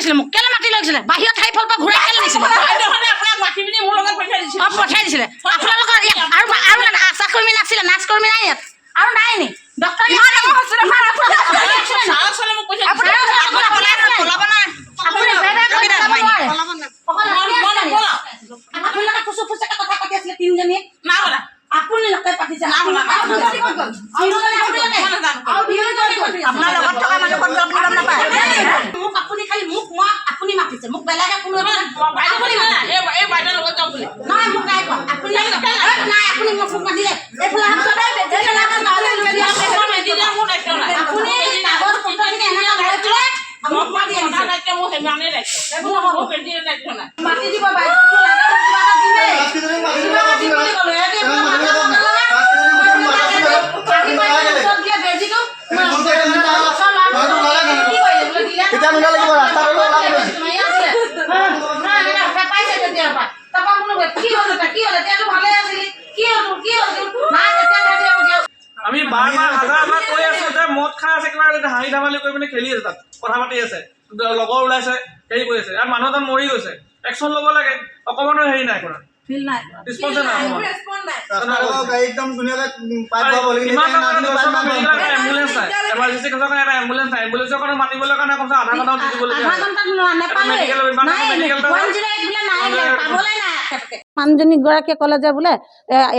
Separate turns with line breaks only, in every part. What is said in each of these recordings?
লৈছিলে মোক কেলে মাতি লৈছিলে বাহিৰত ঠাই ফল পৰা ঘূৰাই কেলে নিছিলে পঠাই দিছিলে আপোনালোকৰ আৰু আশা কৰ্মী নাছিলে নাৰ্ছ কৰ্মী নাই ইয়াত আৰু নাই নি ডক্টৰ আপুনি নকয় পাতিছে মোক আপুনি খালি মোক মই আপুনি মাতিছে মোক বেলেগে কোনো নহয় মোক নাই কোৱা আপুনি নাই আপুনি মোক মাতিলে এইফালে মাতি দিব
আমি বাৰবাৰ হাজাৰ কৈ আছো যে মদ খাই আছে কিবা হাঁহি ধেমালি কৰি পিনে খেলি আছে তাত কথা পাতি আছে লগৰ ওলাইছে হেৰি কৰি আছে আৰু মানুহ এজন মৰি গৈছে একশ্যন ল'ব লাগে অকমানো হেৰি নাই কৰা
মানুহজনী গৰাকীয়ে ক'লে যে বোলে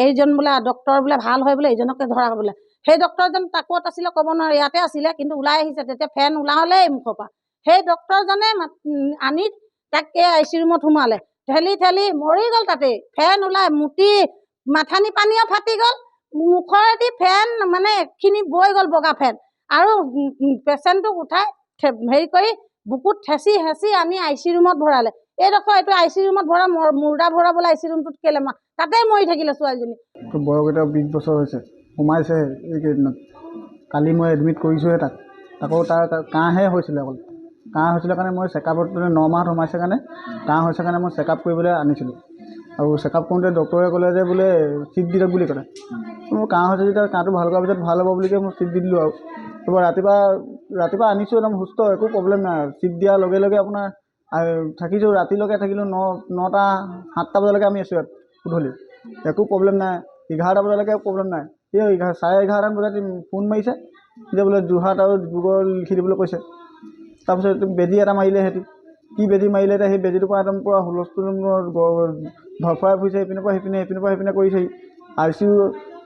এইজন বোলে ডক্টৰ বোলে ভাল হয় বোলে এইজনকে ধৰা বোলে সেই ডক্টৰজন ক'ত আছিলে ক'ব নোৱাৰে ইয়াতে আছিলে কিন্তু ওলাই আহিছে তেতিয়া ফেন ওলালেই মুখৰ পৰা সেই ডক্টৰজনে আনি তাক আই চি ৰুমত সোমালে ঠেলি ঠেলি মৰি গ'ল তাতে ফেন ওলাই মুটি মাথানি পানীও ফাটি গ'ল মুখৰেদি ফেন মানে এখিনি বৈ গ'ল বগা ফেন আৰু পেচেণ্টটোক উঠাই হেৰি কৰি বুকুত ঠেচি হেঁচি আনি আই চি ৰুমত ভৰালে এইডোখৰ এইটো আই চি ৰুমত ভৰা মুৰ্দা ভৰাবলৈ আই চি ৰুমটোত কেলে তাতে মৰি থাকিলে ছোৱালীজনী
বয়স এতিয়া 20 বছৰ হৈছে সোমাইছে এইকেইদিনত কালি মই এডমিট কৰিছোঁহে তাক আকৌ তাৰ কাহহে হৈছিলে অকল কাহ হৈছিলে কাৰণে মই চেকআপত 9 মাহত সোমাইছে কাৰণে কাহ হৈছে কাৰণে মই চেকআপ কৰিবলৈ আনিছিলোঁ আৰু চেকআপ কৰোঁতে ডক্টৰে ক'লে যে বোলে চিট দি দিয়ক বুলি ক'লে মোৰ কাহ হৈছে যেতিয়া কাহটো ভাল কৰাৰ পিছত ভাল হ'ব বুলি কৈ মই চিট দি দিলোঁ আৰু তাৰপৰা ৰাতিপুৱা আনিছোঁ একদম সুস্থ একো প্ৰব্লেম নাই চিট দিয়াৰ লগে লগে আপোনাৰ থাকিছোঁ ৰাতিলৈকে থাকিলোঁ 9টা 7টা বজালৈকে আমি আছোঁ ইয়াত গধূলি একো প্ৰব্লেম নাই 11টা বজালৈকে প্ৰব্লেম নাই এই 11:30 বজাত ফোন মাৰিছে যে বোলে যোৰহাট আৰু ডিব্ৰুগড় লিখি দিবলৈ কৈছে তাৰপিছত বেজী এটা মাৰিলে সিহঁতি কি বেজী মাৰিলে এতিয়া সেই বেজীটোৰ পৰা একদম পূৰা হুলস্থুল ধৰফৰাই ফুৰিছে সেইপিনৰ পৰা সেইপিনে কৰিছে আই চি ইউ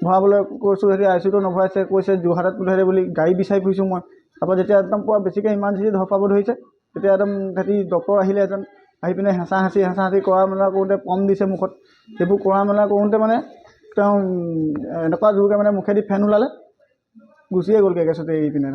ভৰাবলৈ কৈছোঁ সিহঁতি আই চি ইউটো নভৰাইছে কৈছে যোৰহাটত পঠিয়াই বুলি গাড়ী বিচাৰি ফুৰিছোঁ মই তাৰপৰা যেতিয়া একদম পূৰা বেছিকৈ ইমাৰ্জেঞ্চি ধৰফৰাব ধৰিছে তেতিয়া একদম সিহঁতি ডক্টৰ আহিলে এজন আহি পিনে হেঁচা হেঁচি কৰা মেলা কৰোঁতে পম দিছে মুখত সেইবোৰ কৰা মেলা কৰোঁতে মানে তেওঁ এনেকুৱা জোৰকৈ মানে মুখেদি ফেন ওলালে গুচিয়ে গ'লগৈ গেছতে এৰি পিনে